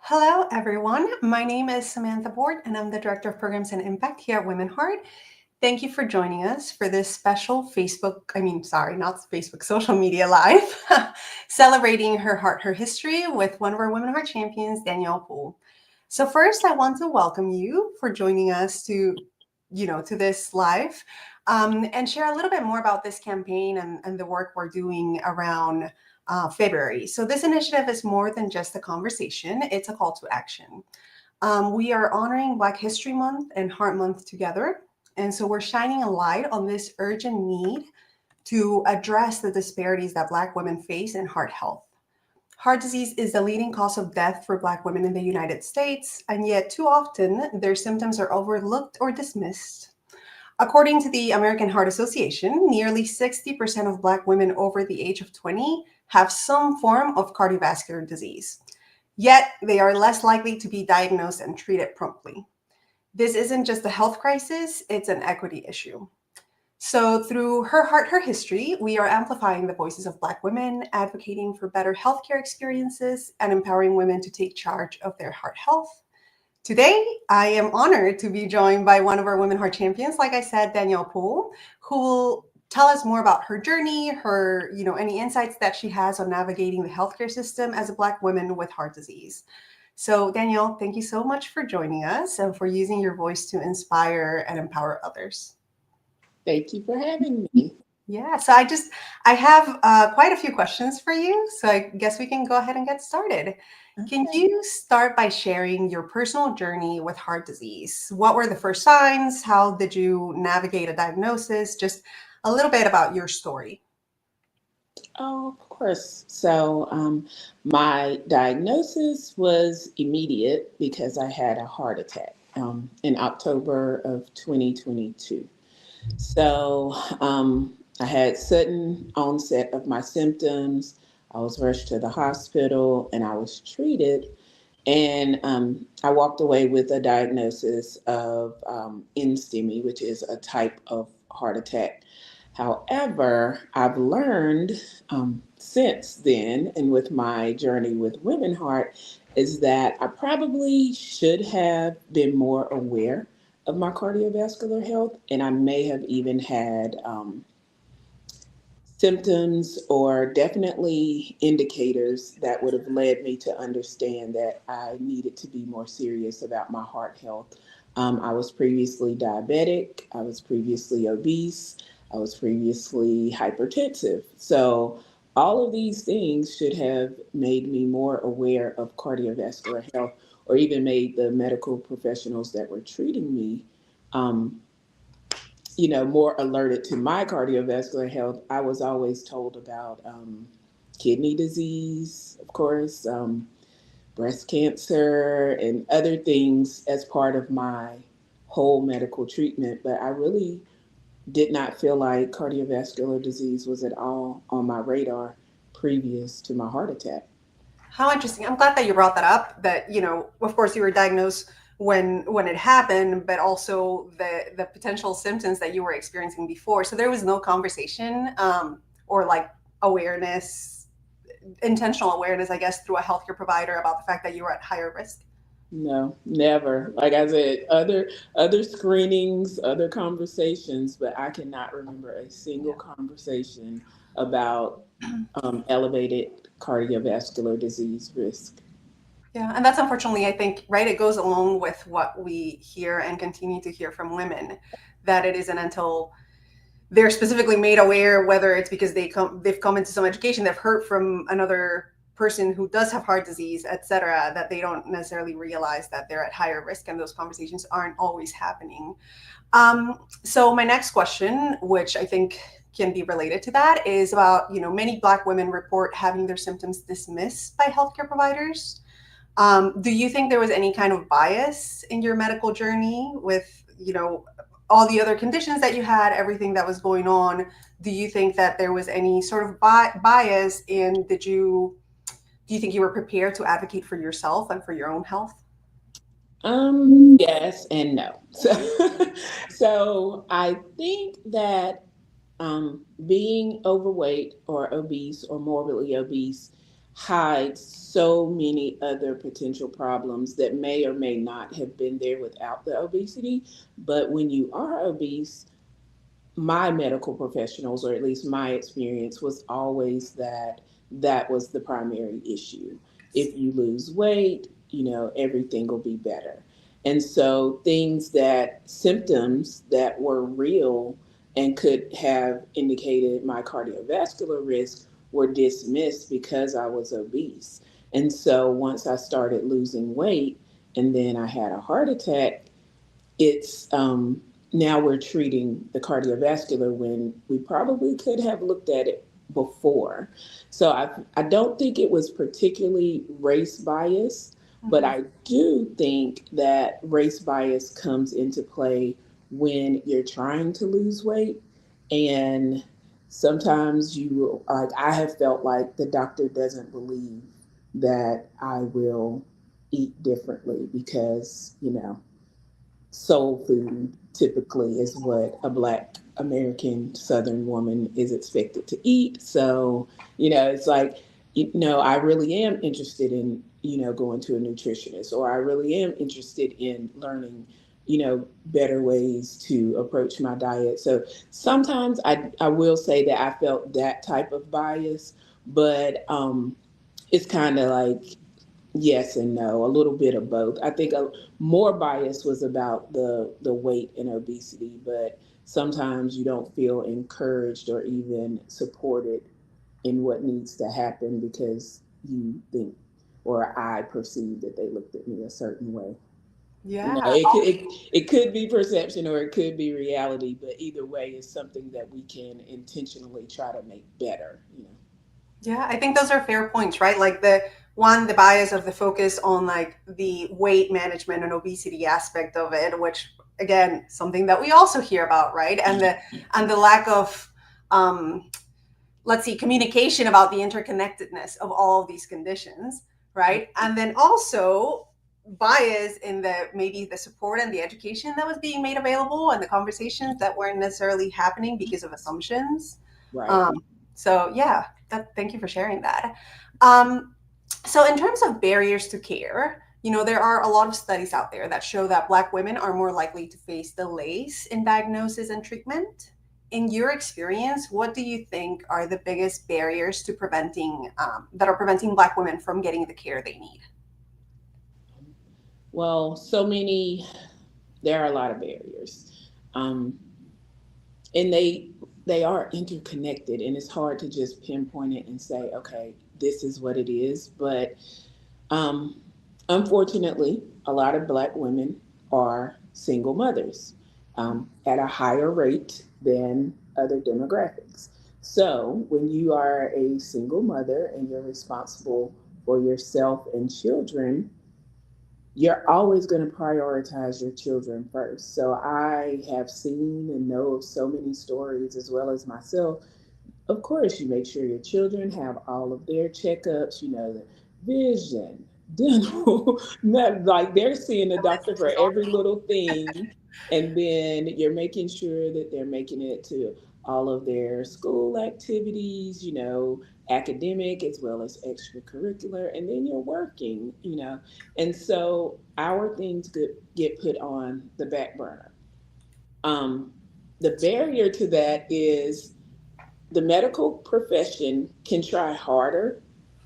Hello, everyone. My name is Samantha Board, and I'm the Director of Programs and Impact here at WomenHeart. Thank you for joining us for this special not Facebook, social media live, celebrating her heart, her history with one of our WomenHeart champions, Danielle Poole. So first, I want to welcome you for joining us to this live and share a little bit more about this campaign and the work we're doing around February. So this initiative is more than just a conversation, it's a call to action. We are honoring Black History Month and Heart Month together. And so we're shining a light on this urgent need to address the disparities that Black women face in heart health. Heart disease is the leading cause of death for Black women in the United States, and yet too often their symptoms are overlooked or dismissed. According to the American Heart Association, nearly 60% of Black women over the age of 20 have some form of cardiovascular disease. Yet they are less likely to be diagnosed and treated promptly. This isn't just a health crisis, it's an equity issue. So through Her Heart, Her History, we are amplifying the voices of Black women, advocating for better healthcare experiences, and empowering women to take charge of their heart health. Today, I am honored to be joined by one of our WomenHeart champions, like I said, Danielle Poole, who will tell us more about her journey, any insights that she has on navigating the healthcare system as a Black woman with heart disease. So, Danielle, thank you so much for joining us and for using your voice to inspire and empower others. Thank you for having me. Yeah, so I have quite a few questions for you. So I guess we can go ahead and get started. Can Okay. you start by sharing your personal journey with heart disease? What were the first signs? How did you navigate a diagnosis? Just a little bit about your story. Oh, of course. My diagnosis was immediate because I had a heart attack in October of 2022. I had sudden onset of my symptoms. I was rushed to the hospital and I was treated. And I walked away with a diagnosis of NSTEMI, which is a type of heart attack. However, I've learned since then, and with my journey with Women Heart, is that I probably should have been more aware of my cardiovascular health, and I may have even had symptoms or definitely indicators that would have led me to understand that I needed to be more serious about my heart health. I was previously diabetic, I was previously obese, I was previously hypertensive. So, all of these things should have made me more aware of cardiovascular health or even made the medical professionals that were treating me um, more alerted to my cardiovascular health. I was always told about kidney disease, of course, breast cancer, and other things as part of my whole medical treatment. But I really did not feel like cardiovascular disease was at all on my radar previous to my heart attack. How interesting. I'm glad that you brought that up, that, of course you were diagnosed when it happened, but also the potential symptoms that you were experiencing before. So there was no conversation or like awareness, intentional awareness, I guess, through a healthcare provider about the fact that you were at higher risk. No, never. Like I said, other screenings, other conversations, but I cannot remember a single Yeah. conversation about elevated cardiovascular disease risk. Yeah. And that's unfortunately, I think, right, it goes along with what we hear and continue to hear from women, that it isn't until they're specifically made aware, whether it's because they've come into some education, they've heard from another person who does have heart disease, etc., that they don't necessarily realize that they're at higher risk, and those conversations aren't always happening. So my next question, which I think can be related to that, is about, many Black women report having their symptoms dismissed by healthcare providers. Do you think there was any kind of bias in your medical journey with, all the other conditions that you had, everything that was going on? Do you think that there was any sort of bias, and do you think you were prepared to advocate for yourself and for your own health? Yes and no. So I think that being overweight or obese or morbidly obese hides so many other potential problems that may or may not have been there without the obesity. But when you are obese, my medical professionals, or at least my experience, was always that that was the primary issue. If you lose weight, everything will be better. And so things that symptoms that were real and could have indicated my cardiovascular risk were dismissed because I was obese. And so once I started losing weight and then I had a heart attack, it's now we're treating the cardiovascular when we probably could have looked at it before. So I don't think it was particularly race bias, but Mhm. I do think that race bias comes into play when you're trying to lose weight. And sometimes like, I have felt like the doctor doesn't believe that I will eat differently because, soul food typically is what a Black American Southern woman is expected to eat. So, it's like, I really am interested in, going to a nutritionist, or I really am interested in learning, better ways to approach my diet. So sometimes I will say that I felt that type of bias, but it's kind of like yes and no, a little bit of both. I think more bias was about the weight and obesity, but sometimes you don't feel encouraged or even supported in what needs to happen because you think or I perceive that they looked at me a certain way. Yeah. It could be perception or it could be reality, but either way is something that we can intentionally try to make better. Yeah, I think those are fair points, right? Like the bias of the focus on like the weight management and obesity aspect of it, which again, something that we also hear about, right? And the lack of um let's see, communication about the interconnectedness of all of these conditions, right? And then also bias in the maybe the support and the education that was being made available and the conversations that weren't necessarily happening because of assumptions. Right. Um, so yeah, thank you for sharing that. Um, so in terms of barriers to care, there are a lot of studies out there that show that Black women are more likely to face delays in diagnosis and treatment. In your experience, what do you think are the biggest barriers to preventing that are preventing Black women from getting the care they need? Well, there are a lot of barriers. Um, and they are interconnected, and it's hard to just pinpoint it and say, okay, this is what it is. But um, unfortunately, a lot of Black women are single mothers at a higher rate than other demographics. So when you are a single mother and you're responsible for yourself and children, you're always going to prioritize your children first. So I have seen and know of so many stories, as well as myself. Of course, you make sure your children have all of their checkups, the vision, dental, not like they're seeing the The list doctor is for every little thing. And then you're making sure that they're making it to all of their school activities, academic as well as extracurricular. And then you're working. And so our things get put on the back burner. Um, the barrier to that is the medical profession can try harder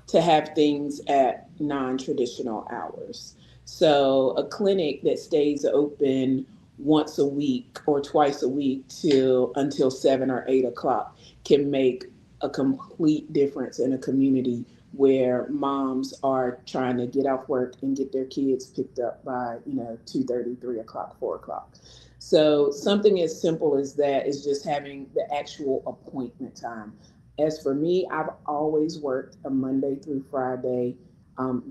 to have things at non-traditional hours. So a clinic that stays open once a week or twice a week till until 7 or 8 o'clock can make a complete difference in a community where moms are trying to get off work and get their kids picked up by 2:30, 3 o'clock, 4 o'clock. So something as simple as that is just having the actual appointment time. As for me, I've always worked a Monday through Friday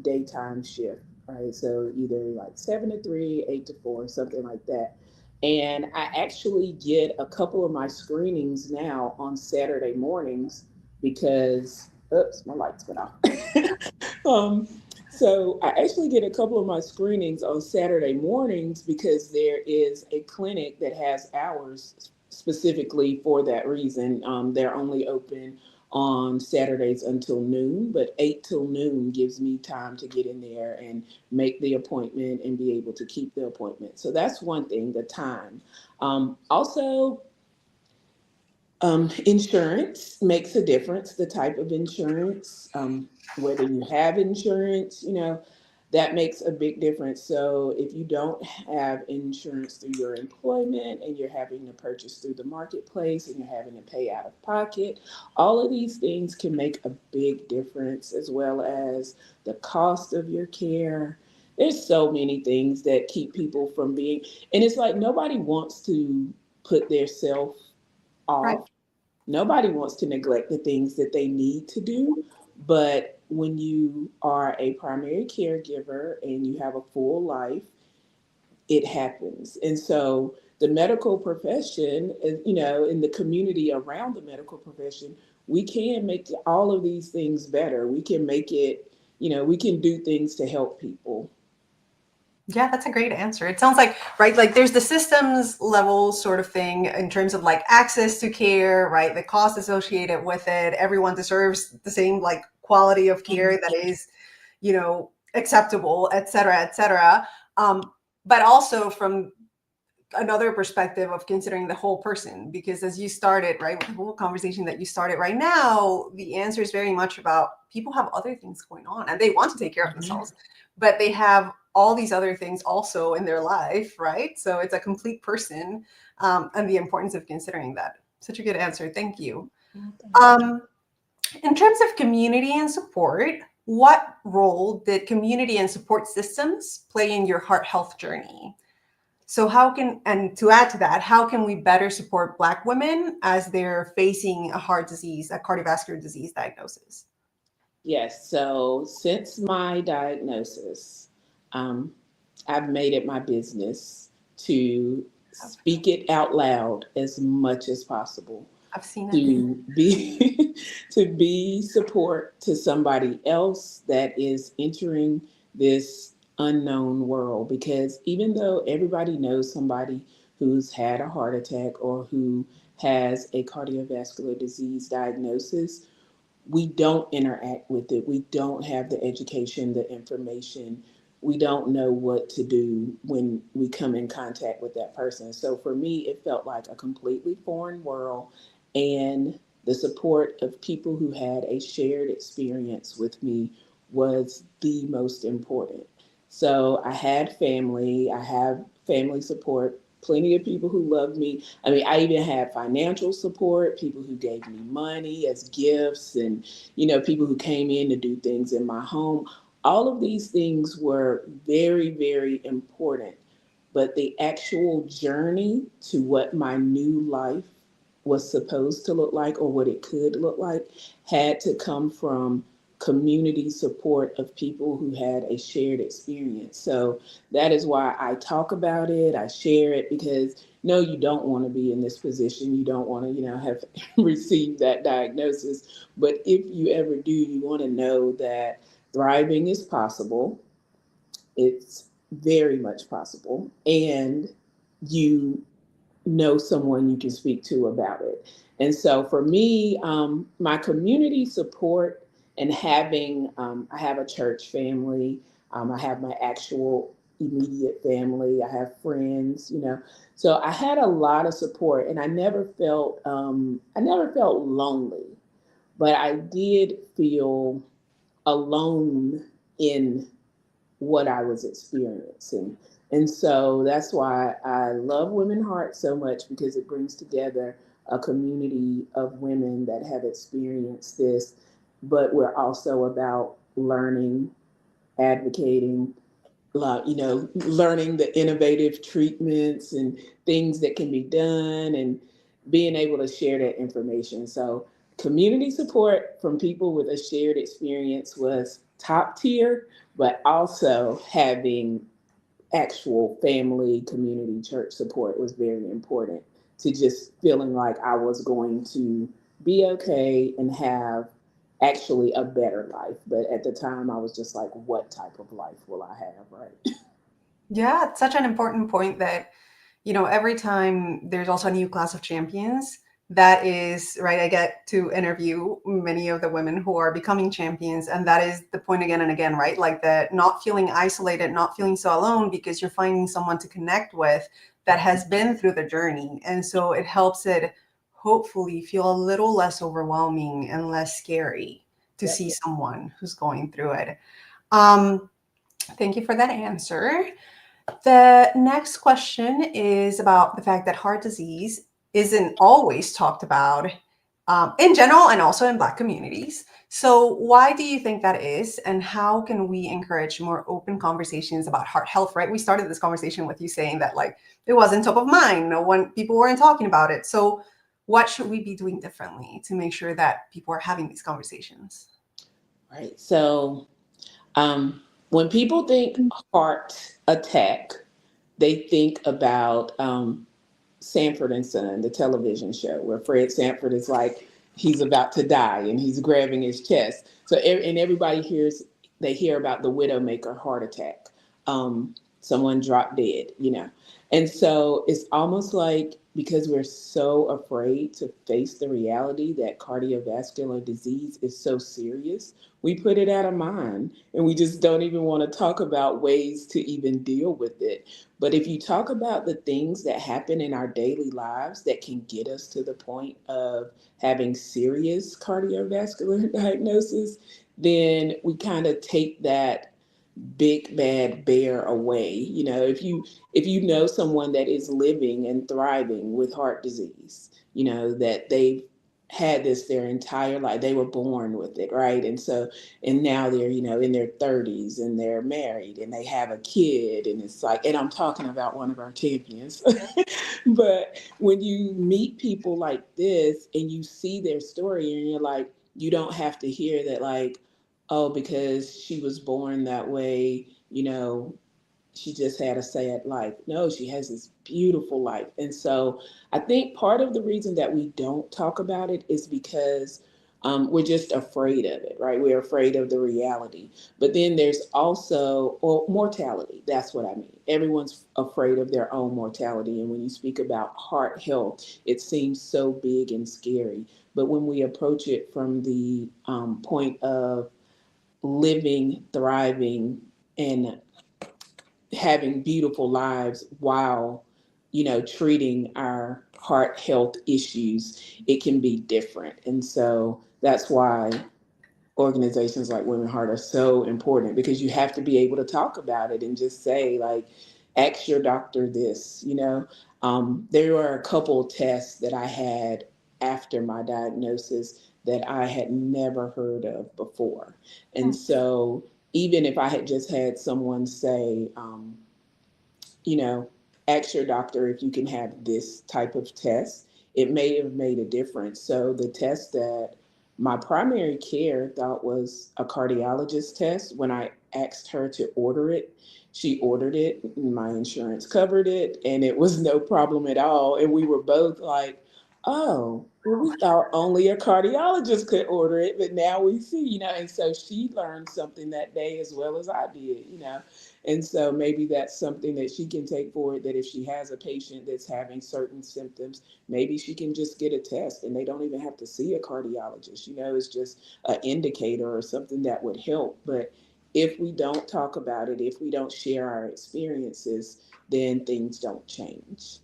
daytime shift, right? So either like 7 to 3, 8 to 4, something like that. And I actually get a couple of my screenings now on Saturday mornings because, oops, my lights went off. um, so I actually get a couple of my screenings on Saturday mornings because there is a clinic that has hours specifically for that reason. They're only open on Saturdays until noon, but 8 till noon gives me time to get in there and make the appointment and be able to keep the appointment. So that's one thing, the time. Also, insurance makes a difference, the type of insurance, whether you have insurance, that makes a big difference. So if you don't have insurance through your employment and you're having to purchase through the marketplace and you're having to pay out of pocket, all of these things can make a big difference, as well as the cost of your care. There's so many things that keep people from being, and it's like nobody wants to put their self Right. off. Nobody wants to neglect the things that they need to do. But when you are a primary caregiver and you have a full life, it happens. And so the medical profession, in the community around the medical profession, we can make all of these things better. We can make it, we can do things to help people. Yeah, that's a great answer. It sounds like, right, like there's the systems level sort of thing in terms of like access to care, right? The cost associated with it. Everyone deserves the same like quality of care that is, acceptable, et cetera, et cetera. But also from another perspective of considering the whole person, because as you started, right, with the whole conversation that you started right now, the answer is very much about people have other things going on and they want to take care of themselves, but they have all these other things also in their life, right? So it's a complete person, and the importance of considering that. Such a good answer. Thank you. Um, in terms of community and support, what role did community and support systems play in your heart health journey? So and to add to that, how can we better support Black women as they're facing a heart disease, a cardiovascular disease diagnosis? Yes. So since my diagnosis, um, I've made it my business to speak it out loud as much as possible, I've seen it. to be to be support to somebody else that is entering this unknown world. Because even though everybody knows somebody who's had a heart attack or who has a cardiovascular disease diagnosis, we don't interact with it. We don't have the education, the information. We don't know what to do when we come in contact with that person. So for me, it felt like a completely foreign world. And the support of people who had a shared experience with me was the most important. So I had family, I have family support, plenty of people who loved me. I mean, I even had financial support, people who gave me money as gifts, and, people who came in to do things in my home. All of these things were very, very important. But the actual journey to what my new life was supposed to look like, or what it could look like, had to come from community support of people who had a shared experience. So that is why I talk about it, I share it, because no, you don't want to be in this position. You don't want to, have received that diagnosis. But if you ever do, you want to know that thriving is possible. It's very much possible. And you know someone you can speak to about it. And so for me, my community support and I have a church family, I have my actual immediate family, I have friends, so I had a lot of support, and I never felt lonely, but I did feel alone in what I was experiencing. And so that's why I love Women Heart so much, because it brings together a community of women that have experienced this, but we're also about learning, advocating, learning the innovative treatments and things that can be done, and being able to share that information. So community support from people with a shared experience was top tier, but also having actual family, community, church support was very important, to just feeling like I was going to be okay and have actually a better life. But at the time, I was just like, what type of life will I have, right? Yeah, it's such an important point that, every time there's also a new class of champions, that is, right, I get to interview many of the women who are becoming champions, and that is the point again and again, right? Like the not feeling isolated, not feeling so alone, because you're finding someone to connect with that has been through the journey. And so it helps it hopefully feel a little less overwhelming and less scary to Yep. see someone who's going through it. Um, Thank you for that answer. The next question is about the fact that heart disease isn't always talked about in general and also in Black communities. So, why do you think that is? And how can we encourage more open conversations about heart health, right? We started this conversation with you saying that, like, it wasn't top of mind, no one, people weren't talking about it. So, what should we be doing differently to make sure that people are having these conversations? Right. So when people think heart attack, they think about Sanford and Son, the television show, where Fred Sanford is like he's about to die and he's grabbing his chest. So and everybody hears they hear about the Widowmaker heart attack, someone dropped dead, and so it's almost like because we're so afraid to face the reality that cardiovascular disease is so serious, we put it out of mind and we just don't even want to talk about ways to even deal with it. But if you talk about the things that happen in our daily lives that can get us to the point of having serious cardiovascular diagnosis, then we kind of take that big bad bear away. If you know someone that is living and thriving with heart disease, that they've had this their entire life, they were born with it, right? And now they're in their 30s and they're married and they have a kid, and it's like, and I'm talking about one of our champions. But when you meet people like this and you see their story and you're like, you don't have to hear that, like, oh, because she was born that way, she just had a sad life. No, she has this beautiful life. And so I think part of the reason that we don't talk about it is because we're just afraid of it, right? We're afraid of the reality. But then there's also mortality. That's what I mean. Everyone's afraid of their own mortality. And when you speak about heart health, it seems so big and scary. But when we approach it from the point of living, thriving, and having beautiful lives while treating our heart health issues, it can be different. And so that's why organizations like Women Heart are so important, because you have to be able to talk about it and just say, like, ask your doctor this. There were a couple tests that I had after my diagnosis that I had never heard of before. And so even if I had just had someone say, you know, ask your doctor if you can have this type of test, it may have made a difference. So the test that my primary care thought was a cardiologist test, when I asked her to order it, she ordered it, my insurance covered it, and it was no problem at all. And we were both like, oh, well, we thought only a cardiologist could order it, but now we see, and so she learned something that day as well as I did. And so maybe that's something that she can take forward, that if she has a patient that's having certain symptoms, maybe she can just get a test and they don't even have to see a cardiologist. It's just an indicator or something that would help. But if we don't talk about it, if we don't share our experiences, then things don't change.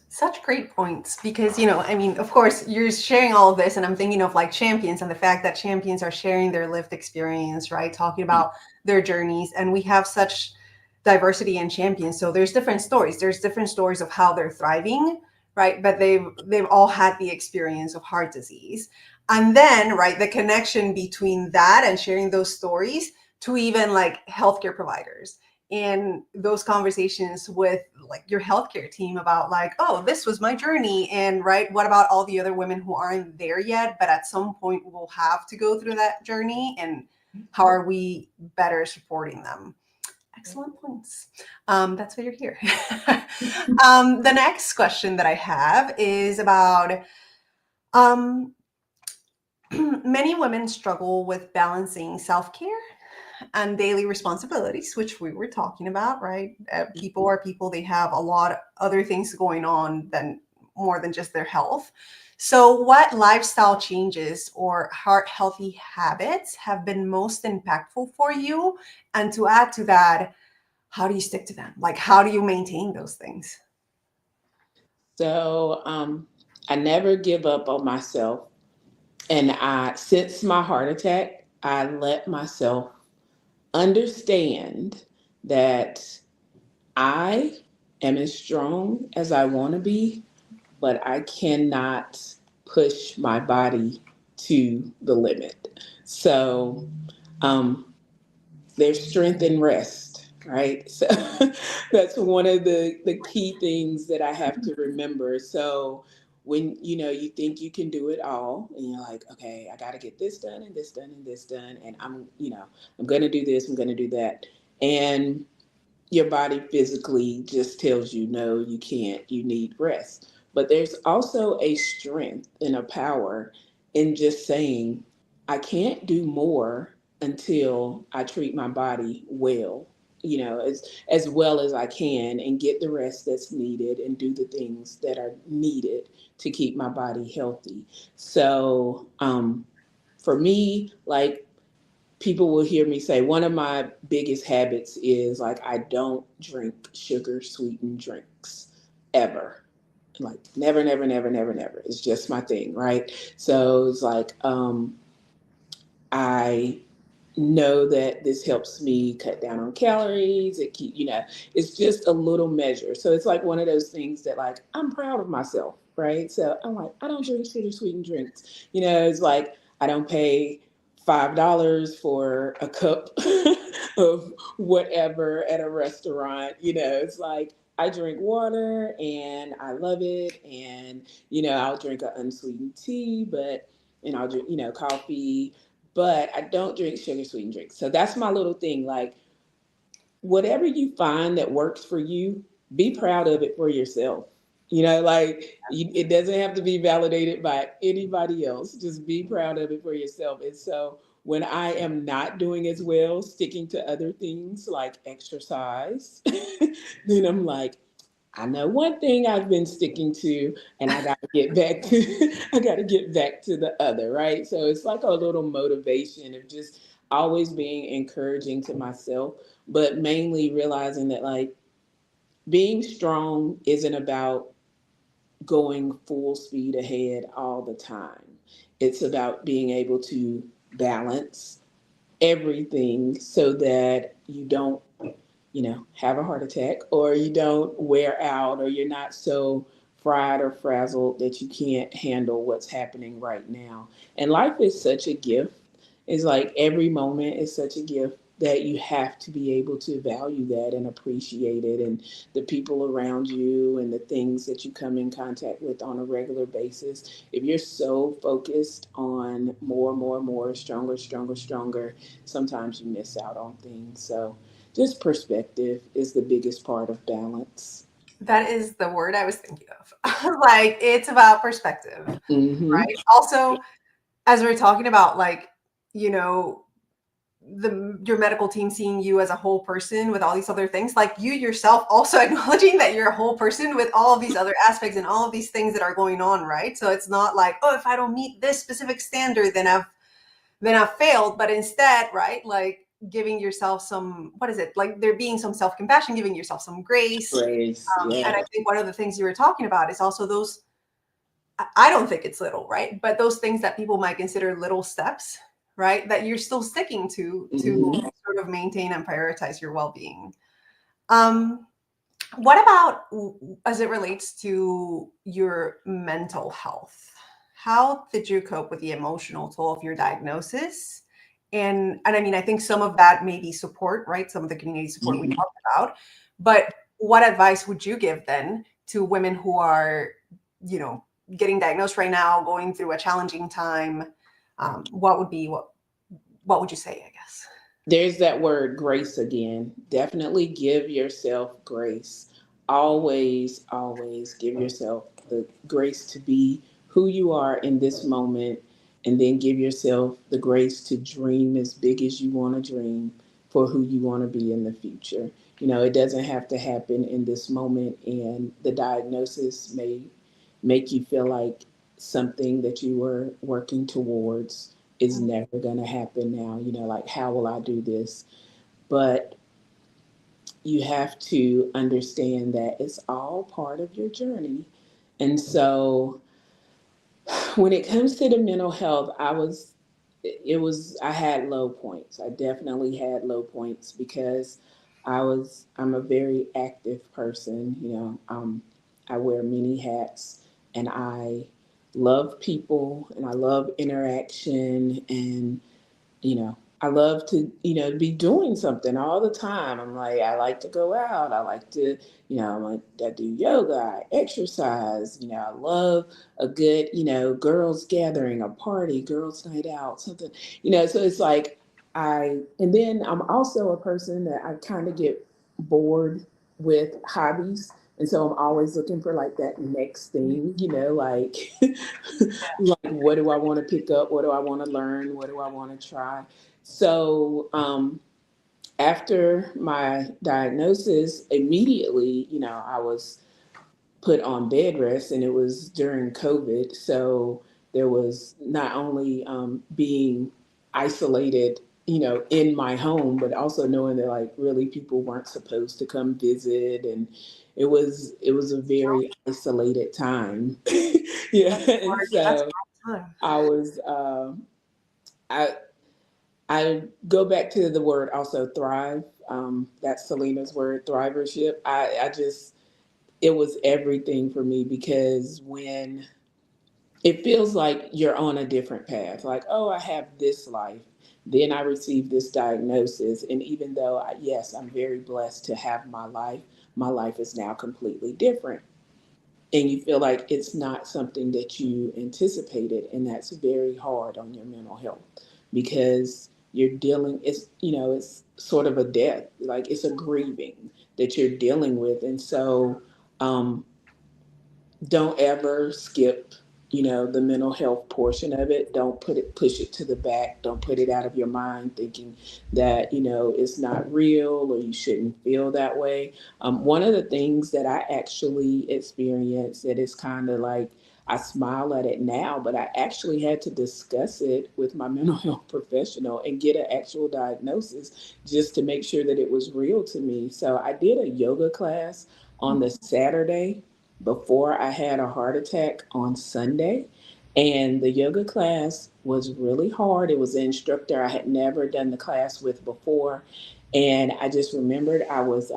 Such great points because, I mean, of course, you're sharing all of this, and I'm thinking of like champions and the fact that champions are sharing their lived experience, right? Talking about their journeys. And we have such diversity in champions. So there's different stories. There's different stories of how they're thriving, right? But they've all had the experience of heart disease. And then, right, the connection between that and sharing those stories to even like healthcare providers and those conversations with like your healthcare team about like, oh, this was my journey, and right, what about all the other women who aren't there yet but at some point will have to go through that journey, and how are we better supporting them? Excellent points. That's why you're here. The next question that I have is about many women struggle with balancing self-care and daily responsibilities, which we were talking about, right? People are people, they have a lot of other things going on than more than just their health. So what lifestyle changes or heart healthy habits have been most impactful for you? And to add to that, how do you stick to them? Like, how do you maintain those things? So I never give up on myself. And since my heart attack, I let myself understand that I am as strong as I want to be, but I cannot push my body to the limit. So um, there's strength in rest, right? So that's one of the key things that I have to remember. So when you think you can do it all and you're like, okay, I got to get this done and this done and this done, and I'm going to do this, I'm going to do that. And your body physically just tells you, no, you can't, you need rest. But there's also a strength and a power in just saying, I can't do more until I treat my body well, as well as I can, and get the rest that's needed and do the things that are needed to keep my body healthy. So for me, like, people will hear me say one of my biggest habits is like I don't drink sugar sweetened drinks ever. Like never, never, never, never, never. It's just my thing, right? So it's like I know that this helps me cut down on calories. It's just a little measure. So it's like one of those things that like I'm proud of myself, right? So I'm like, I don't drink sugar sweetened drinks. It's like I don't pay $5 for a cup of whatever at a restaurant. It's like I drink water and I love it. And, I'll drink an unsweetened tea, and I'll drink, coffee, but I don't drink sugar sweetened drinks. So that's my little thing. Like, whatever you find that works for you, be proud of it for yourself. It doesn't have to be validated by anybody else. Just be proud of it for yourself. And so when I am not doing as well, sticking to other things like exercise, then I'm like, I know one thing I've been sticking to, and I got to get back to I got to get back to the other, right? So it's like a little motivation of just always being encouraging to myself, but mainly realizing that like being strong isn't about going full speed ahead all the time. It's about being able to balance everything so that you don't have a heart attack, or you don't wear out, or you're not so fried or frazzled that you can't handle what's happening right now. And life is such a gift. It's like every moment is such a gift that you have to be able to value that and appreciate it, and the people around you and the things that you come in contact with on a regular basis. If you're so focused on more, more, more, stronger, stronger, stronger, sometimes you miss out on things. So just perspective is the biggest part of balance. That is the word I was thinking of. Like, it's about perspective, Mm-hmm. right? Also, as we're talking about, like, you know, your medical team seeing you as a whole person with all these other things, like you yourself also acknowledging that you're a whole person with all of these other aspects and all of these things that are going on, right? So it's not like, oh, if I don't meet this specific standard, then I've failed. But instead, right, like giving yourself some, what is it, like there being some self-compassion, giving yourself some grace. Grace, And yeah. I think one of the things you were talking about is also those, I don't think it's little, right? But those things that people might consider little steps, right? That you're still sticking to Mm-hmm. sort of maintain and prioritize your well-being. Um, what about as it relates to your mental health? How did you cope with the emotional toll of your diagnosis? And I mean, I think some of that may be support, right? Some of the community support we Mm-hmm. talked about. But what advice would you give then to women who are, you know, getting diagnosed right now, going through a challenging time? What would you say, I guess? There's that word grace again. Definitely give yourself grace. Always, always give yourself the grace to be who you are in this moment, and then give yourself the grace to dream as big as you want to dream for who you want to be in the future. It doesn't have to happen in this moment, and the diagnosis make you feel like something that you were working towards is never going to happen now. Like, how will I do this? But you have to understand that it's all part of your journey. And so when it comes to the mental health, I had low points. I definitely had low points because I'm a very active person. I wear many hats, and I love people, and I love interaction, and I love to, be doing something all the time. I like to go out. I like to, I do yoga, I exercise. I love a good, girls gathering, a party, girls night out, something, so it's like and then I'm also a person that I kind of get bored with hobbies. And so I'm always looking for like that next thing, like, like what do I want to pick up? What do I want to learn? What do I want to try? So after my diagnosis, immediately, I was put on bed rest, and it was during COVID. So there was not only being isolated, in my home, but also knowing that like really people weren't supposed to come visit, and it was a very isolated time. Yeah, That's and hard. That's so a long time. I was. I I go back to the word also thrive. That's Selena's word, thrivership. I just, it was everything for me because when it feels like you're on a different path, like, oh, I have this life. Then I received this diagnosis. And even though, yes, I'm very blessed to have my life is now completely different, and you feel like it's not something that you anticipated, and that's very hard on your mental health because you're dealing, it's sort of a death, like it's a grieving that you're dealing with. And so um, don't ever skip, the mental health portion of it. Don't push it to the back. Don't put it out of your mind thinking that, it's not real or you shouldn't feel that way. One of the things that I actually experienced that is kind of like, I smile at it now, but I actually had to discuss it with my mental health professional and get an actual diagnosis just to make sure that it was real to me. So I did a yoga class on the Saturday before I had a heart attack on Sunday. And the yoga class was really hard. It was an instructor I had never done the class with before. And I just remembered I was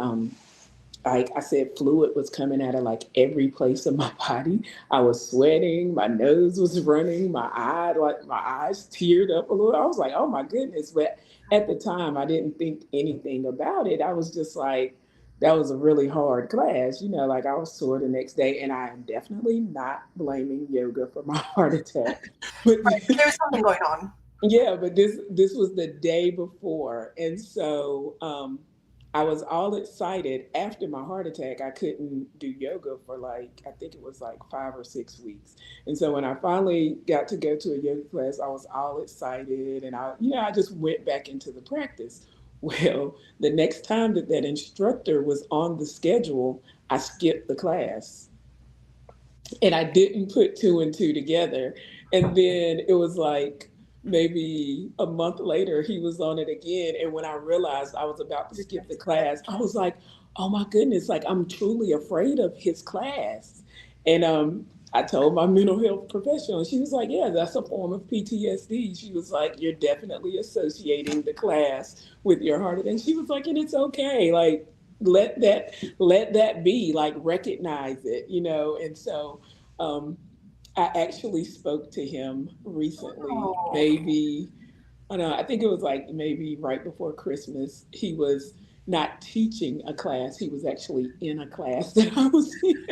like I said, fluid was coming out of like every place of my body. I was sweating, my nose was running, my eyes teared up a little. I was like, oh my goodness. But at the time I didn't think anything about it. I was just like, that was a really hard class, like I was sore the next day. And I am definitely not blaming yoga for my heart attack. But Right. There's something going on. yeah, but this was the day before, and so I was all excited. After my heart attack, I couldn't do yoga for like, I think it was like 5 or 6 weeks, and so when I finally got to go to a yoga class, I was all excited, and I just went back into the practice. Well, the next time that instructor was on the schedule, I skipped the class and I didn't put two and two together. And then it was like maybe a month later, he was on it again. And when I realized I was about to skip the class, I was like, oh my goodness, like I'm truly afraid of his class. And I told my mental health professional, she was like, yeah, that's a form of PTSD. She was like, you're definitely associating the class with your heart. And she was like, and it's okay. Like, let that be, like recognize it, and so um, I actually spoke to him recently, Oh, maybe, I don't know, I think it was like maybe right before Christmas. He was not teaching a class, he was actually in a class that I was in.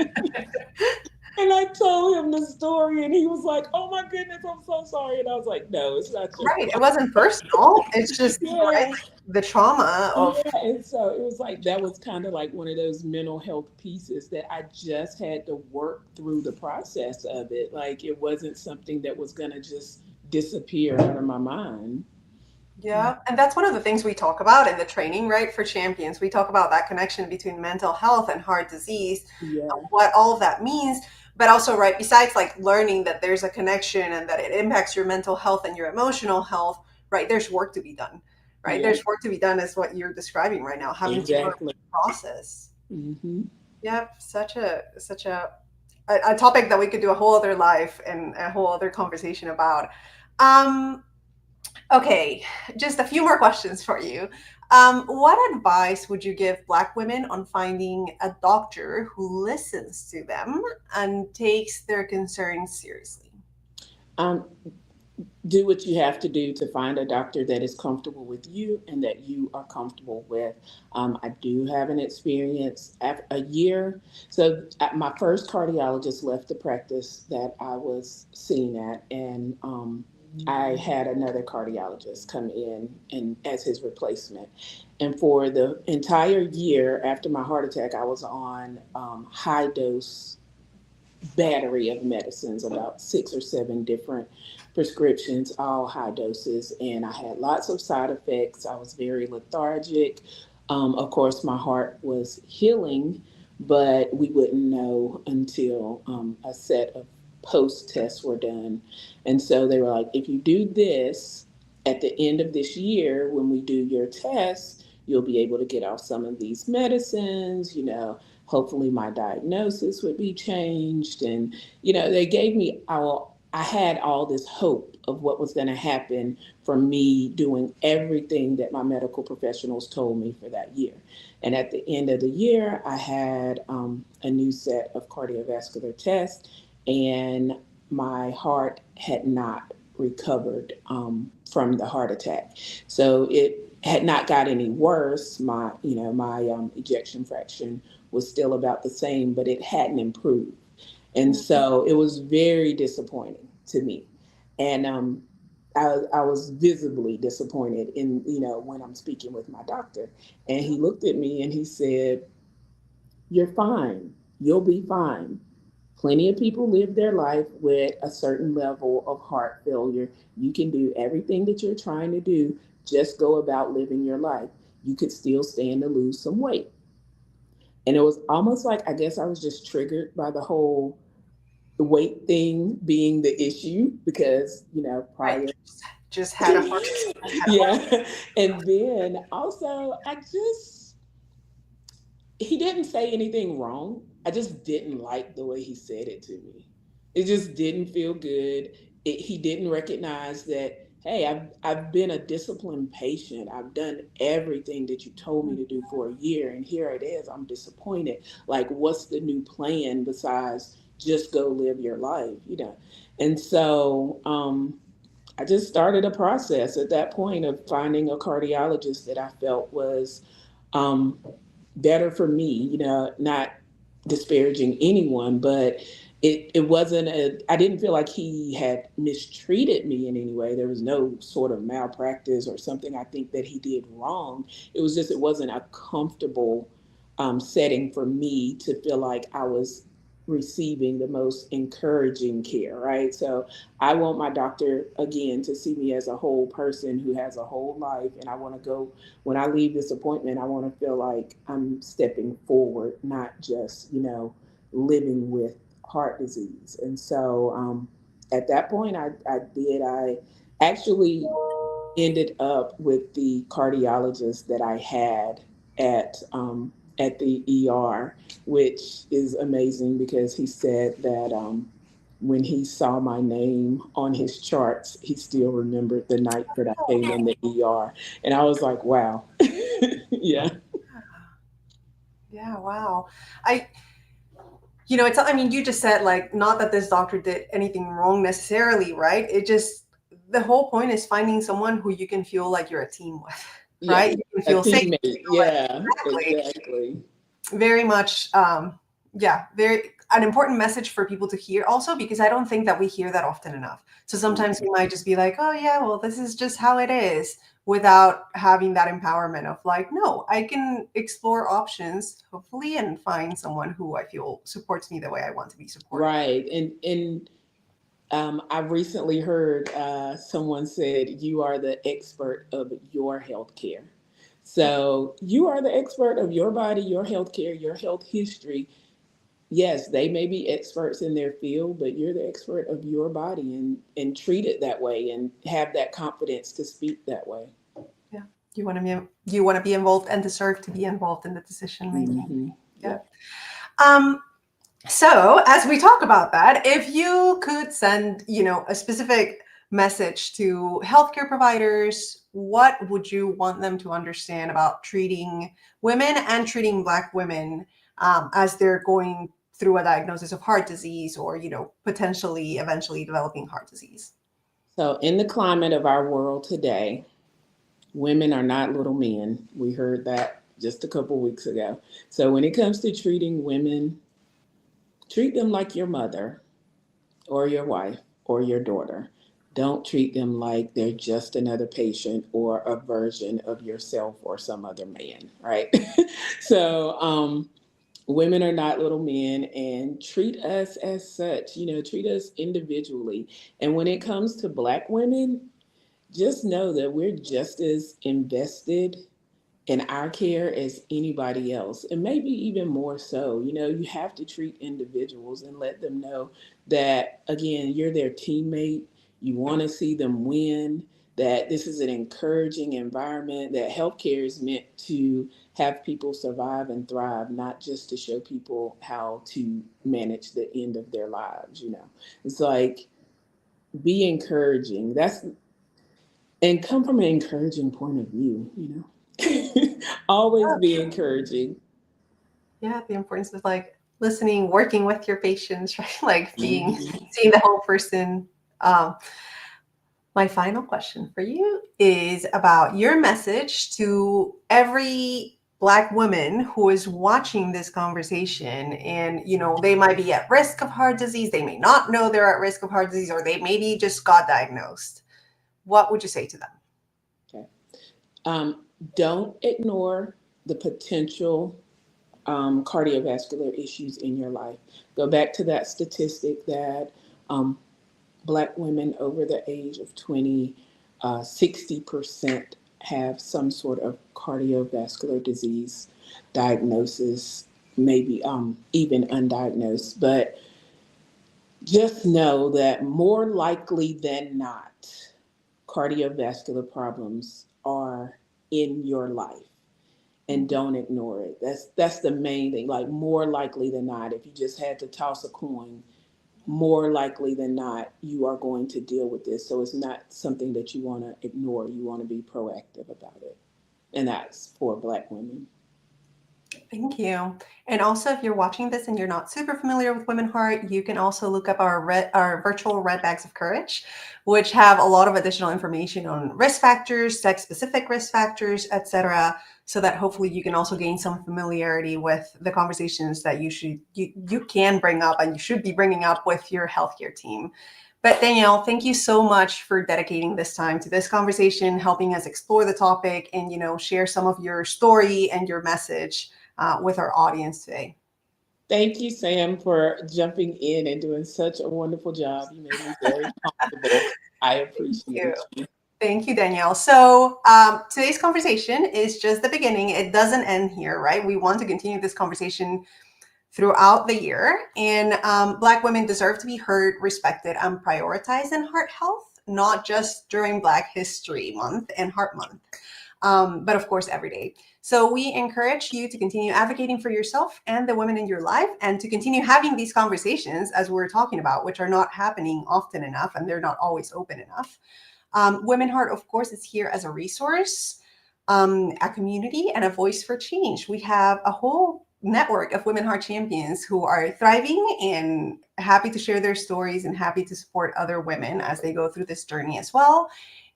And I told him the story, and he was like, oh my goodness, I'm so sorry. And I was like, no, it's not your right. It fault. wasn't personal. It's just right, Yeah. like the trauma of. Yeah, and so it was like that was kind of like one of those mental health pieces that I just had to work through the process of it. Like it wasn't something that was gonna just disappear out of my mind. Yeah. And that's one of the things we talk about in the training, right? For champions, we talk about that connection between mental health and heart disease, Yeah. what all of that means. But also, right, besides like learning that there's a connection and that it impacts your mental health and your emotional health, right? There's work to be done, right? Yeah. There's work to be done, is what you're describing right now, having to work Exactly. process. Hmm. Yep. A topic that we could do a whole other life and a whole other conversation about. Um, Okay, just a few more questions for you. What advice would you give Black women on finding a doctor who listens to them and takes their concerns seriously? Um, do what you have to do to find a doctor that is comfortable with you and that you are comfortable with. I do have an experience after a year. So my first cardiologist left the practice that I was seen at, and I had another cardiologist come in and as his replacement. And for the entire year after my heart attack, I was on high dose battery of medicines, about 6 or 7 different prescriptions, all high doses, and I had lots of side effects. I was very lethargic. Of course, my heart was healing, but we wouldn't know until a set of post tests were done. And so they were like, if you do this at the end of this year, when we do your tests, you'll be able to get off some of these medicines, hopefully my diagnosis would be changed. And they gave me all, I had all this hope of what was going to happen from me doing everything that my medical professionals told me for that year. And at the end of the year, I had a new set of cardiovascular tests, and my heart had not recovered from the heart attack. So it had not got any worse. My ejection fraction was still about the same, but it hadn't improved. And so it was very disappointing to me. And I was visibly disappointed when I'm speaking with my doctor. And he looked at me and he said, "You're fine. You'll be fine. Plenty of people live their life with a certain level of heart failure. You can do everything that you're trying to do. Just go about living your life. You could still stand to lose some weight." And it was almost like, I guess I was just triggered by the whole weight thing being the issue because, Right. prior. Just had a heart. Had a heart. Yeah. And then also, he didn't say anything wrong. I just didn't like the way he said it to me. It just didn't feel good. He didn't recognize that, hey, I've been a disciplined patient. I've done everything that you told me to do for a year, and here it is. I'm disappointed. Like, what's the new plan besides just go live your life? And so I just started a process at that point of finding a cardiologist that I felt was um, better for me, not disparaging anyone, but it wasn't I didn't feel like he had mistreated me in any way. There was no sort of malpractice or something I think that he did wrong. It was just, it wasn't a comfortable setting for me to feel like I was receiving the most encouraging care, right? So I want my doctor, again, to see me as a whole person who has a whole life. And I want to go, when I leave this appointment, I want to feel like I'm stepping forward, not just, living with heart disease. And so at that point, I actually ended up with the cardiologist that I had at the ER, which is amazing because he said that when he saw my name on his charts, he still remembered the night that I came in the ER. And I was like, wow. Yeah. Yeah, wow. I, I mean, you just said like, not that this doctor did anything wrong necessarily, right? It just, the whole point is finding someone who you can feel like you're a team with, Yeah. right? You can A feel safe. teammate. You feel like, Yeah, exactly. exactly. Very much, yeah, very an important message for people to hear also, because I don't think that we hear that often enough. So sometimes we might just be like, oh yeah, well, this is just how it is, without having that empowerment of like, no, I can explore options, hopefully, and find someone who I feel supports me the way I want to be supported. Right. And I recently heard someone said, "You are the expert of your healthcare." So you are the expert of your body, your healthcare, your health history. Yes, they may be experts in their field, but you're the expert of your body, and treat it that way and have that confidence to speak that way. Yeah. You want to be involved and deserve to be involved in the decision making. Mm-hmm. Yeah. Yep. Um, So, as we talk about that, if you could send, a specific message to healthcare providers, what would you want them to understand about treating women and treating Black women as they're going through a diagnosis of heart disease or, potentially eventually developing heart disease? So, in the climate of our world today, women are not little men. We heard that just a couple weeks ago. So, when it comes to treating women, treat them like your mother or your wife or your daughter. Don't treat them like they're just another patient or a version of yourself or some other man, right? So, women are not little men, and treat us as such, treat us individually. And when it comes to Black women, just know that we're just as invested in our care as anybody else, and maybe even more so. You have to treat individuals and let them know that, again, you're their teammate. You want to see them win, that this is an encouraging environment, that healthcare is meant to have people survive and thrive, not just to show people how to manage the end of their lives. It's like, be encouraging. And come from an encouraging point of view. Always be encouraging. Yeah, the importance of like listening, working with your patients, right? Like Mhm. seeing the whole person. Um, My final question for you is about your message to every Black woman who is watching this conversation. And, they might be at risk of heart disease. They may not know they're at risk of heart disease, or they maybe just got diagnosed. What would you say to them? Okay. Um, don't ignore the potential cardiovascular issues in your life. Go back to that statistic that um, Black women over the age of 20, 60% have some sort of cardiovascular disease diagnosis, maybe even undiagnosed. But just know that more likely than not, cardiovascular problems are in your life, and don't ignore it. That's the main thing. Like, more likely than not, if you just had to toss a coin, more likely than not, you are going to deal with this. So it's not something that you want to ignore. You want to be proactive about it. And that's for Black women. Thank you. And also, if you're watching this and you're not super familiar with Women Heart, you can also look up our virtual Red Bags of Courage, which have a lot of additional information on risk factors, sex-specific risk factors, etc., so that hopefully you can also gain some familiarity with the conversations that you can bring up and you should be bringing up with your healthcare team. But Danielle, thank you so much for dedicating this time to this conversation, helping us explore the topic and share some of your story and your message with our audience today. Thank you, Sam, for jumping in and doing such a wonderful job. You made me very comfortable. I Thank you. appreciate you. Thank you, Danielle. So today's conversation is just the beginning. It doesn't end here, right? We want to continue this conversation throughout the year. And Black women deserve to be heard, respected, and prioritized in heart health, not just during Black History Month and Heart Month, but of course, every day. So we encourage you to continue advocating for yourself and the women in your life, and to continue having these conversations as we're talking about, which are not happening often enough, and they're not always open enough. Women Heart, of course, is here as a resource, a community, and a voice for change. We have a whole network of Women Heart Champions who are thriving and happy to share their stories and happy to support other women as they go through this journey as well.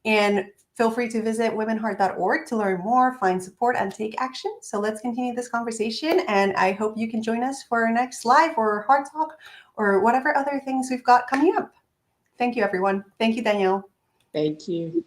And feel free to visit womenheart.org to learn more, find support, and take action. So let's continue this conversation. And I hope you can join us for our next live or hard talk or whatever other things we've got coming up. Thank you, everyone. Thank you, Danielle. Thank you.